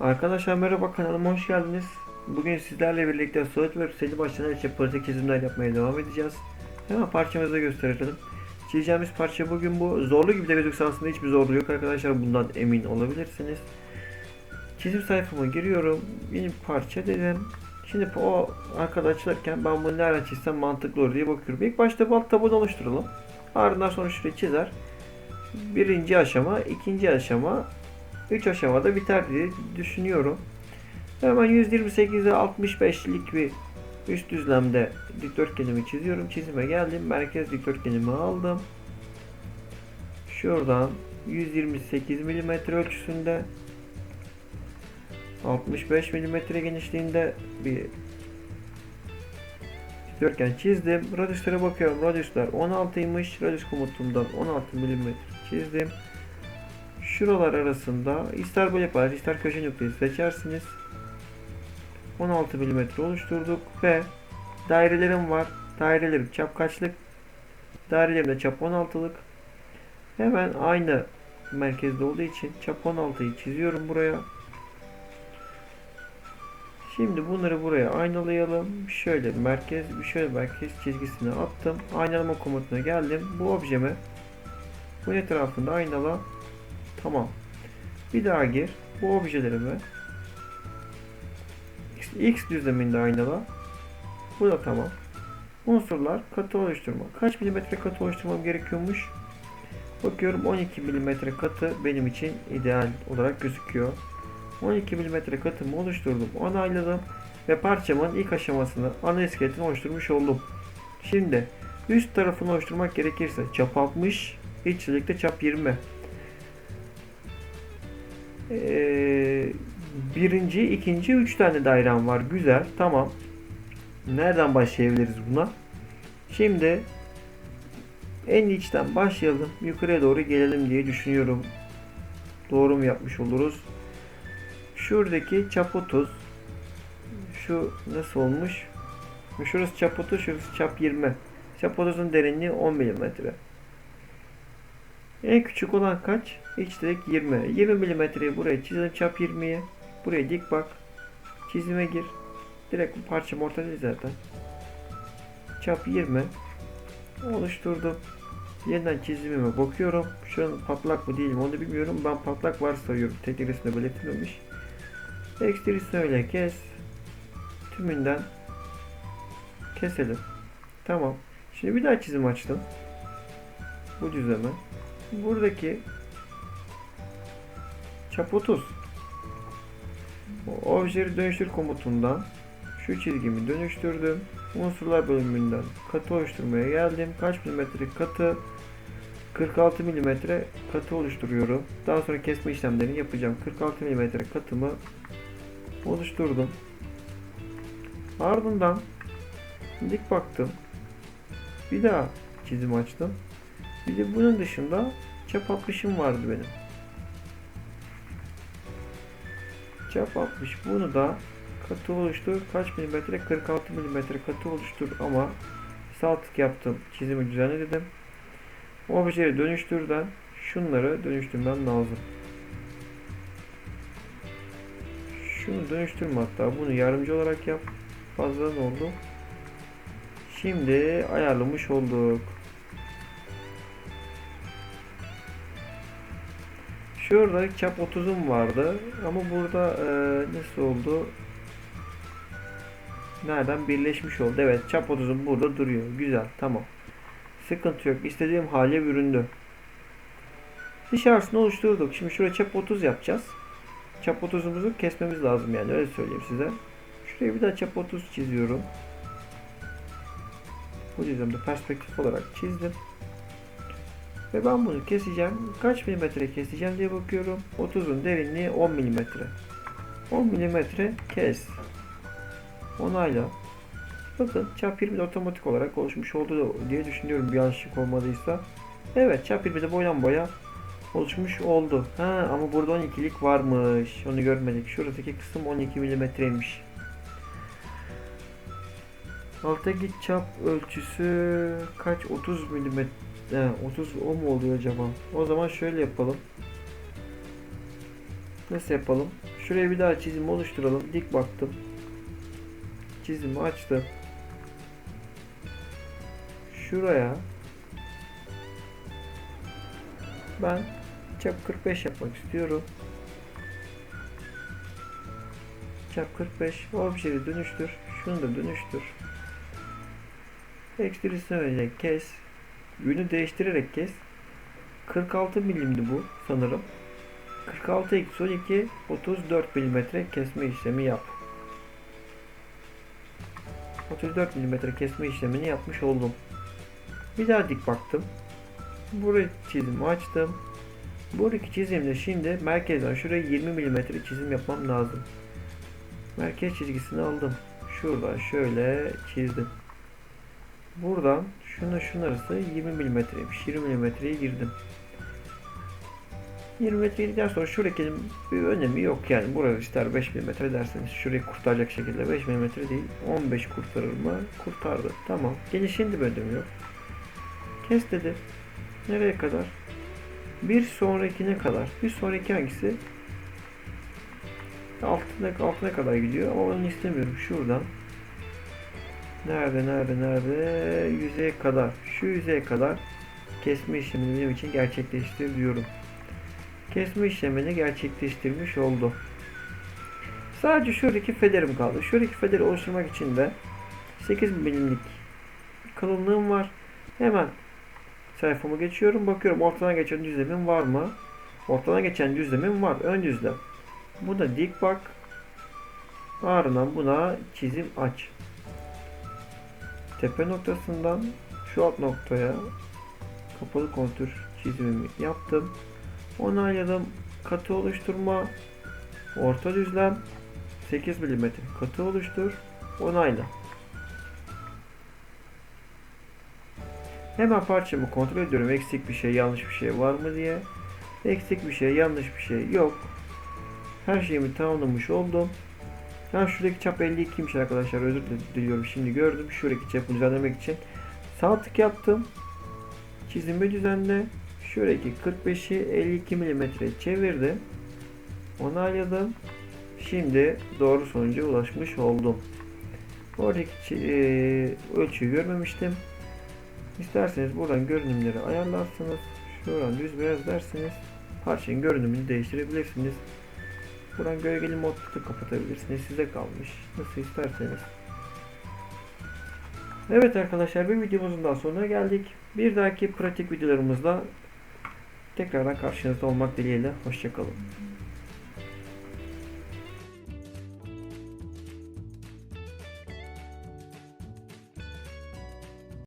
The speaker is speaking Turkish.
Arkadaşlar merhaba, kanalıma hoş geldiniz. Bugün sizlerle birlikte SolidWorks seri başlanan için pratik çizimler yapmaya devam edeceğiz. Hemen parçamızı gösterelim. Çizeceğimiz parça bugün bu. Zorlu gibi de gözükse aslında hiçbir zorluğu yok arkadaşlar, bundan emin olabilirsiniz. Çizim sayfama giriyorum. Yeni bir parça dedim. Şimdi o arkada açılırken ben bunu nereden çizsem mantıklı olur diye bakıyorum. İlk başta bu alt tabanı oluşturalım. Ardından sonra şurayı çizer. Birinci aşama, ikinci aşama, 3 aşamada biter diye düşünüyorum. Hemen 128'e 65'lik bir üst düzlemde dikdörtgenimi çiziyorum. Çizime geldim. Merkez dikdörtgenimi aldım. Şuradan 128 mm ölçüsünde 65 mm genişliğinde bir dikdörtgen çizdim. Radyüslere bakıyorum. Radyüsler 16'ymış. Radyüs komutumdan 16 mm çizdim. Şuralar arasında ister böyle yapar, ister köşe noktayı seçersiniz. 16 mm oluşturduk ve dairelerim var. Dairelerim çap kaçlık? Dairelerim de çap 16'lık. Hemen aynı merkezde olduğu için çap 16'yı çiziyorum buraya. Şimdi bunları buraya aynalayalım. Şöyle merkez çizgisine attım. Aynalama komutuna geldim. Bu objemi bunun etrafında aynala. Tamam. Bir daha gir. Bu objelerimi X düzleminde aynala. Bu da tamam. Unsurlar, katı oluşturma. Kaç milimetre katı oluşturmam gerekiyormuş? Bakıyorum 12 milimetre katı benim için ideal olarak gözüküyor. 12 milimetre katımı oluşturdum, onayladım ve parçamın ilk aşamasını, ana iskeletini oluşturmuş oldum. Şimdi üst tarafını oluşturmak gerekirse çap 60, iç çizikte çap 20. Birinci, ikinci, 3 tane dairem var. Güzel, tamam. Nereden başlayabiliriz buna? Şimdi en içten başlayalım. Yukarıya doğru gelelim diye düşünüyorum. Doğru mu yapmış oluruz? Şuradaki çap 30. Şu nasıl olmuş? Şurası çap 30, şurası çap 20. Çap 30'un derinliği 10 mm. En küçük olan kaç? İç direk 20. 20 mm'yi buraya çizelim, çap 20'ye. Buraya dik bak. Çizime gir. Direkt bu parçam ortada zaten. Çap 20. Oluşturdum. Yeniden çizimime bakıyorum. Şu an patlak mı değil mi onu bilmiyorum. Ben patlak varsayıyorum. Teknik resimde belirtilmemiş. Ekstrisini öyle kes. Tümünden keselim. Tamam. Şimdi bir daha çizim açtım. Bu düzleme. Buradaki çap 30. Objeyi dönüştür komutundan şu çizgimi dönüştürdüm. Unsurlar bölümünden katı oluşturmaya geldim. Kaç milimetre katı? 46 milimetre katı oluşturuyorum. Daha sonra kesme işlemlerini yapacağım. 46 milimetre katımı oluşturdum. Ardından dik baktım. Bir daha çizim açtım. Bir de bunun dışında çap 60'ım vardı benim. Çap 60. Bunu da katı oluştur. Kaç milimetre? 46 milimetre katı oluştur ama sağ tık yaptım. Çizimi düzenledim. Objeyi dönüştürden şunları dönüştürmem lazım. Şunu dönüştürme, hatta bunu yardımcı olarak yap. Fazladan oldu. Şimdi ayarlamış olduk. Şurada çap 30'um vardı ama burada nasıl oldu? Nereden birleşmiş oldu? Evet, çap 30'um burada duruyor. Güzel, tamam. Sıkıntı yok. İstediğim hale büründü. Dışarısını oluşturduk. Şimdi şuraya çap 30 yapacağız. Çap 30'umuzu kesmemiz lazım, yani öyle söyleyeyim size. Şuraya bir daha çap 30 çiziyorum. Bu düzlemde perspektif olarak çizdim. Ve ben bunu keseceğim. Kaç milimetre keseceğim diye bakıyorum. 30'un derinliği 10 milimetre. 10 milimetre kes. Onayla. Bakın çap 20'de otomatik olarak oluşmuş oldu diye düşünüyorum, bir yanlışlık olmadıysa. Evet, çap 20'de boydan boya oluşmuş oldu. Ha, ama burada 12'lik varmış. Onu görmedik. Şuradaki kısım 12 milimetreymiş. Alttaki çap ölçüsü kaç? 30 milimetre. 30 o mu oluyor acaba? O zaman şöyle yapalım. Nasıl yapalım? Şuraya bir daha çizim oluşturalım. Dik baktım. Çizimi açtım. Şuraya ben çap 45 yapmak istiyorum. Çap 45. Objeyi dönüştür. Şunu da dönüştür. Ekstrüsyon kes. Yönü değiştirerek kes. 46 milimdi bu sanırım. 46 eksi 12 34 milimetre kesme işlemi yap. 34 milimetre kesme işlemini yapmış oldum. Bir daha dik baktım. Buraya çizimi açtım. Buradaki çizimde şimdi merkezden şuraya 20 milimetre çizim yapmam lazım. Merkez çizgisini aldım. Şuradan şöyle çizdim. Buradan şunun arası 20 milimetreymiş. 20 milimetreye girdim. 20 metre girdikten sonra şuradakinin bir önemi yok yani. Burası ister 5 milimetre derseniz şurayı kurtaracak şekilde 5 milimetre değil 15 kurtarır mı? Kurtardı. Tamam. Genişliğinde bir önemi yok. Kes dedi. Nereye kadar? Bir sonrakine kadar. Bir sonraki hangisi? Altına kadar gidiyor ama onu istemiyorum. Şuradan. Nerede? Yüzeye kadar. Şu yüzeye kadar kesme işlemini benim için gerçekleştir diyorum. Kesme işlemini gerçekleştirmiş oldu. Sadece şuradaki federim kaldı. Şuradaki federi oluşturmak için de 8 milimlik kalınlığım var. Hemen sayfamı geçiyorum. Bakıyorum ortadan geçen düzlemim var mı? Ortadan geçen düzlemim var. Ön düzlem. Bu da dik bak. Ardından buna çizim aç. Tepe noktasından şu alt noktaya kapalı kontür çizimimi yaptım. Onayladım. Katı oluşturma. Orta düzlem. 8 mm katı oluştur. Onayla. Hemen parçamı kontrol ediyorum. Eksik bir şey, yanlış bir şey var mı diye. Eksik bir şey, yanlış bir şey yok. Her şeyimi tamamlamış oldum. Yani şuradaki çap 52'ymiş arkadaşlar. Özür diliyorum. Şimdi gördüm. Şuradaki çapı düzenlemek için sağ tık yaptım. Çizimi düzenle. Şuradaki 45'i 52 mm çevirdim. Onayladım. Şimdi doğru sonuca ulaşmış oldum. Oradaki ölçüyü görmemiştim. İsterseniz buradan görünümleri ayarlarsınız. Şuradan düz beyaz dersiniz. Parçanın görünümünü değiştirebilirsiniz. Buradan gölgeli modda kapatabilirsiniz. Size kalmış. Nasıl isterseniz. Evet arkadaşlar, bir videomuzun daha sonuna geldik. Bir dahaki pratik videolarımızda tekrardan karşınızda olmak dileğiyle. Hoşçakalın.